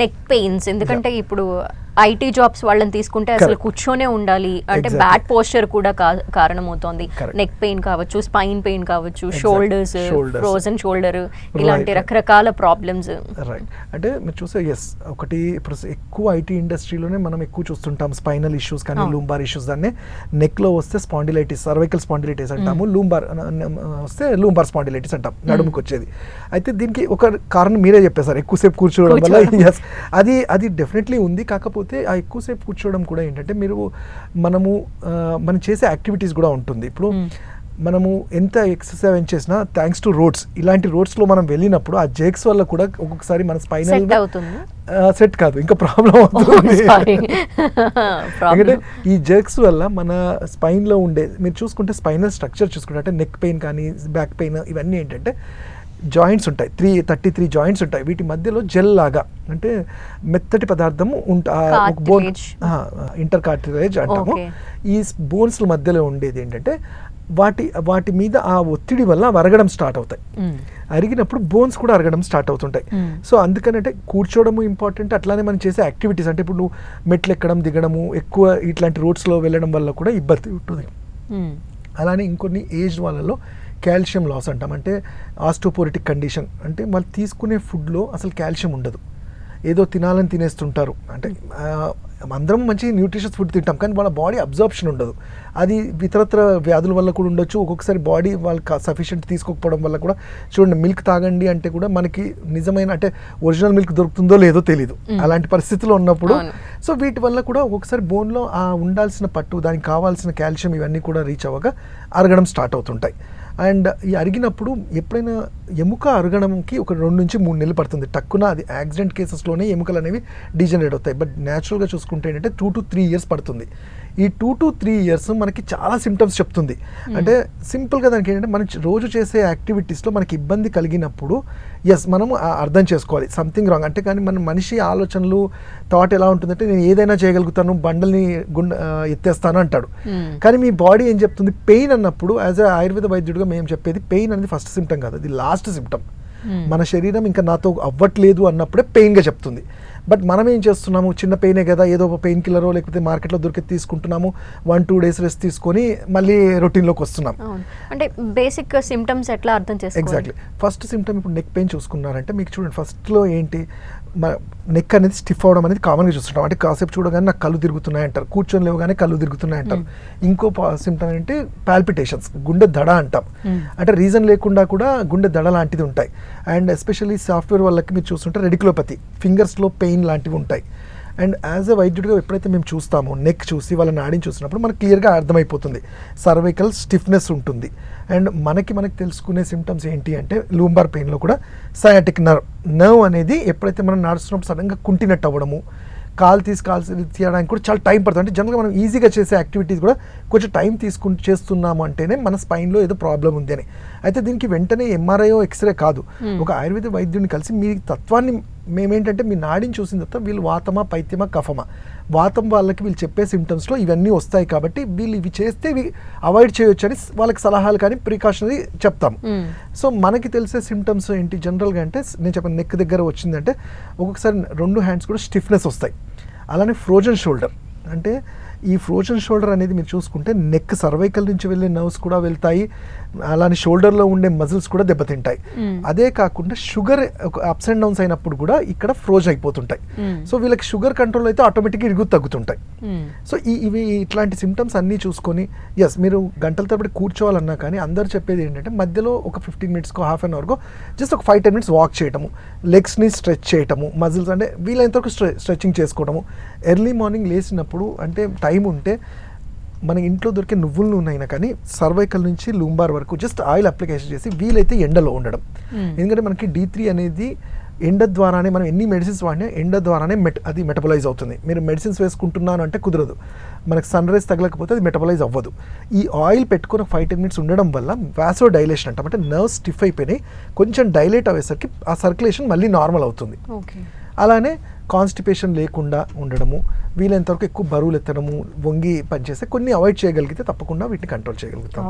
Neck pains, ఎందుకంటే ఇప్పుడు IT jobs వాళ్ళని తీసుకుంటే అసలు కూర్చొనే ఉండాలి అంటే బ్యాడ్ పోస్చర్ కూడా కారణమవుతోంది. నెక్ పెయిన్ కావచ్చు, స్పైన్ పెయిన్ కావచ్చు, షోల్డర్స్, ఫ్రోజన్ షోల్డర్, ఇలాంటి రకరకాల ప్రాబ్లమ్స్. రైట్, అంటే మీరు చూస్తే ఎస్ ఒకటి ఇప్పుడు ఎక్కువ ఐటీ ఇండస్ట్రీలోనే మనం ఎక్కువ చూస్తుంటాం స్పైనల్ ఇష్యూస్ కానీ లూంబార్ ఇష్యూస్. దాన్ని నెక్లో వస్తే స్పాండిలైటిస్, సర్వైకల్ స్పాండిలైటిస్ అంటాము, లూంబార్ వస్తే లూంబార్ స్పాండిలైటిస్ అంటాం, నడుముకు వచ్చేది. అయితే దీనికి ఒక కారణం మీరే చెప్పేశారు, ఎక్కువసేపు కూర్చోవడం వల్ల. ఎస్, అది డెఫినెట్లీ ఉంది. కాకపోతే ఆ ఎక్కువసేపు కూర్చోవడం కూడా ఏంటంటే మనం చేసే యాక్టివిటీస్ కూడా ఉంటుంది. ఇప్పుడు మనము ఎంత ఎక్సర్సైజ్ చేసినా థ్యాంక్స్ టు రోడ్స్, ఇలాంటి రోడ్స్లో మనం వెళ్ళినప్పుడు ఆ జెర్క్స్ వల్ల కూడా ఒక్కొక్కసారి మన స్పైనల్ సెట్ కాదు, ఇంకా ప్రాబ్లం అవుతుంది. ఎందుకంటే ఈ జెర్క్స్ వల్ల మన స్పైన్లో ఉండే, మీరు చూసుకుంటే స్పైనల్ స్ట్రక్చర్ చూసుకుంటే అంటే నెక్ పెయిన్ కానీ బ్యాక్ పెయిన్ ఇవన్నీ ఏంటంటే జాయింట్స్ ఉంటాయి, 33 జాయింట్స్ ఉంటాయి. వీటి మధ్యలో జెల్ లాగా అంటే మెత్తటి పదార్థము బోన్ ఇంటర్ కార్టిలేజ్ అంటాము. ఈ బోన్స్ మధ్యలో ఉండేది ఏంటంటే వాటి మీద ఆ ఒత్తిడి వల్ల అరగడం స్టార్ట్ అవుతాయి. అరిగినప్పుడు బోన్స్ కూడా అరగడం స్టార్ట్ అవుతుంటాయి. సో అందుకనంటే కూర్చోవడము ఇంపార్టెంట్, అట్లానే మనం చేసే యాక్టివిటీస్ అంటే ఇప్పుడు మెట్లు ఎక్కడం దిగడము, ఎక్కువ ఇట్లాంటి రోడ్స్లో వెళ్ళడం వల్ల కూడా ఇబ్బంది ఉంటుంది. అలానే ఇంకొన్ని ఏజ్ వాళ్ళలో కాల్షియం లాస్ అంటాం, అంటే ఆస్టోపోరిటిక్ కండిషన్, అంటే వాళ్ళు తీసుకునే ఫుడ్లో అసలు కాల్షియం ఉండదు, ఏదో తినాలని తినేస్తుంటారు. అంటే అందరం మంచి న్యూట్రిషియస్ ఫుడ్ తింటాం కానీ వాళ్ళ బాడీ అబ్జార్ప్షన్ ఉండదు. అది ఇతరత్ర వ్యాధుల వల్ల కూడా ఉండొచ్చు. ఒక్కొక్కసారి బాడీ వాళ్ళకి సఫిషియెంట్ తీసుకోకపోవడం వల్ల కూడా, చూడండి మిల్క్ తాగండి అంటే కూడా మనకి నిజమైన అంటే ఒరిజినల్ మిల్క్ దొరుకుతుందో లేదో తెలియదు అలాంటి పరిస్థితుల్లో ఉన్నప్పుడు. సో వీటి వల్ల కూడా ఒక్కొక్కసారి బోన్లో ఆ ఉండాల్సిన పట్టు, దానికి కావాల్సిన కాల్షియం ఇవన్నీ కూడా రీచ్ అవ్వగా అరగడం స్టార్ట్ అవుతుంటాయి. అండ్ ఈ అరిగినప్పుడు ఎప్పుడైనా ఎముక అరగడంకి ఒక 2 నుంచి 3 నెలలు పడుతుంది. టక్కున అది యాక్సిడెంట్ కేసెస్లోనే ఎముకలు అనేవి డీజనరేట్ అవుతాయి. బట్ న్యాచురల్గా చూసుకుంటే ఏంటంటే 2 to 3 years పడుతుంది. ఈ 2 to 3 years మనకి చాలా సిమ్టమ్స్ చెప్తుంది. అంటే సింపుల్గా దానికి ఏంటంటే మనం రోజు చేసే యాక్టివిటీస్లో మనకి ఇబ్బంది కలిగినప్పుడు ఎస్ మనము అర్థం చేసుకోవాలి సంథింగ్ రాంగ్. అంటే కానీ మన మనిషి ఆలోచనలు థాట్ ఎలా ఉంటుందంటే నేను ఏదైనా చేయగలుగుతాను, బండల్ని ఎత్తేస్తాను అంటాడు. కానీ మీ బాడీ ఏం చెప్తుంది? పెయిన్ అన్నప్పుడు యాజ్ ఎ ఆయుర్వేద వైద్యుడిగా మేము చెప్పేది పెయిన్ అనేది ఫస్ట్ సిమ్టమ్ కాదు, అది లాస్ట్ సిమ్టమ్. మన శరీరం ఇంకా నాతో అవ్వట్లేదు అన్నప్పుడే పెయిన్గా చెప్తుంది. బట్ మనం ఏం చేస్తున్నాము, చిన్న పెయినే కదా, ఏదో ఒక పెయిన్ కిల్లరో లేకపోతే మార్కెట్లో దొరికి తీసుకుంటున్నాము, 1-2 days రెస్ట్ తీసుకొని మళ్ళీ రొటీన్లోకి వస్తున్నాం. అంటే బేసిక్ సిమ్టమ్స్ ఎట్లా అర్థం చేసుకోవాలి? ఎగ్జాక్ట్లీ, ఫస్ట్ సిమ్టమ్ ఇప్పుడు నెక్ పెయిన్ చూసుకున్నారంటే మీకు చూడండి ఫస్ట్లో ఏంటి, నెక్ అనేది స్టిఫ్ అవడం అనేది కామన్గా చూస్తుంటాం. అంటే కాసేపు చూడగానే నాకు కళ్ళు తిరుగుతున్నాయి అంటారు, కూర్చొని లేవగానే కళ్ళు తిరుగుతున్నాయి అంటారు. ఇంకో సిమ్టమ్ ఏంటి, పాల్పిటేషన్స్, గుండె దడ అంటాం. అంటే రీజన్ లేకుండా కూడా గుండె దడ లాంటిది ఉంటాయి. అండ్ ఎస్పెషల్లీ సాఫ్ట్వేర్ వాళ్ళకి మీరు చూస్తుంటే రెడిక్యులోపతి, ఫింగర్స్లో పెయిన్ లాంటివి ఉంటాయి. అండ్ యాజ్ ఎ వైద్యుడిగా ఎప్పుడైతే మేము చూస్తామో నెక్ చూసి వాళ్ళ నాడిని చూసినప్పుడు మనకు క్లియర్గా అర్థమైపోతుంది సర్వైకల్ స్టిఫ్నెస్ ఉంటుంది. అండ్ మనకి తెలుసుకునే సిమ్టమ్స్ ఏంటి అంటే లూంబార్ పెయిన్లో కూడా సయాటిక్ నర్వ్ అనేది ఎప్పుడైతే మనం నడుస్తున్నప్పుడు సడన్గా కుంటినట్టు అవ్వడము, కాలు తీయడానికి కూడా చాలా టైం పడుతుంది. అంటే జనరల్గా మనం ఈజీగా చేసే యాక్టివిటీస్ కూడా కొంచెం టైం తీసుకుని చేస్తున్నాము అంటేనే మన స్పైన్లో ఏదో ప్రాబ్లం ఉంది అని. అయితే దీనికి వెంటనే ఎంఆర్ఐ ఎక్స్రే కాదు, ఒక ఆయుర్వేద వైద్యుడిని కలిసి మీ తత్వాన్ని మేమేంటంటే మీ నాడిని చూసిన తర్వాత వీళ్ళు వాతమా పైత్యమా కఫమా, వాతం వాళ్ళకి వీళ్ళు చెప్పే సిమ్టమ్స్లో ఇవన్నీ వస్తాయి కాబట్టి వీళ్ళు ఇవి చేస్తే ఇవి అవాయిడ్ చేయొచ్చు అని వాళ్ళకి సలహాలు కానీ ప్రికాషనరీ చెప్తాము. సో మనకి తెలిసే సిమ్టమ్స్ ఏంటి జనరల్గా అంటే నేను చెప్పిన నెక్ దగ్గర వచ్చిందంటే ఒక్కొక్కసారి 2 hands కూడా స్టిఫ్నెస్ వస్తాయి. అలానే ఫ్రోజన్ షోల్డర్, అంటే ఈ ఫ్రోజన్ షోల్డర్ అనేది మీరు చూసుకుంటే నెక్ సర్వైకల్ నుంచి వెళ్ళే నర్వ్స్ కూడా వెళ్తాయి, అలానే షోల్డర్లో ఉండే మజిల్స్ కూడా దెబ్బతింటాయి. అదే కాకుండా షుగర్ అప్స్ అండ్ డౌన్స్ అయినప్పుడు కూడా ఇక్కడ ఫ్రోజ్ అయిపోతుంటాయి. సో వీళ్ళకి షుగర్ కంట్రోల్ అయితే ఆటోమేటిక్గా ఇరుగు తగ్గుతుంటాయి. సో ఇవి ఇట్లాంటి సిమ్టమ్స్ అన్నీ చూసుకొని ఎస్ మీరు గంటల తరబడి కూర్చోవాలన్నా కానీ అందరు చెప్పేది ఏంటంటే మధ్యలో ఒక 15 minutesకో హాఫ్ అన్ అవర్కో జస్ట్ ఒక 5-10 minutes వాక్ చేయటము, లెగ్స్ని స్ట్రెచ్ చేయటము, మజిల్స్ అంటే వీలైనంతవరకు స్ట్రెచింగ్ చేసుకోవడము. ఎర్లీ మార్నింగ్ లేచినప్పుడు అంటే టైం ఉంటే మన ఇంట్లో దొరికే నువ్వుల నూనె అయినా కానీ సర్వైకల్ నుంచి లూంబార్ వరకు జస్ట్ ఆయిల్ అప్లికేషన్ చేసి వీలైతే ఎండలో ఉండడం. ఎందుకంటే మనకి D3 అనేది ఎండ ద్వారానే, మనం ఎన్ని మెడిసిన్స్ వాడినా ఎండ ద్వారానే అది మెటబలైజ్ అవుతుంది. మీరు మెడిసిన్స్ వేసుకుంటున్నాను అంటే కుదరదు, మనకు సన్ రైజ్ తగలకపోతే అది మెటబలైజ్ అవ్వదు. ఈ ఆయిల్ పెట్టుకుని 5-10 minutes ఉండడం వల్ల వాసో డైలేషన్ అంటాం, అంటే నర్వ్స్ స్టిఫ్ అయిపోయినాయి, కొంచెం డైలేట్ అయ్యేసరికి ఆ సర్క్యులేషన్ మళ్ళీ నార్మల్ అవుతుంది. అలానే కాన్స్టిపేషన్ లేకుండా ఉండడము, వీలైనంతవరకు ఎక్కువ బరువులు ఎత్తడము, వంగి పనిచేస్తే కొన్ని అవాయిడ్ చేయగలిగితే తప్పకుండా వీటిని కంట్రోల్ చేయగలుగుతాం.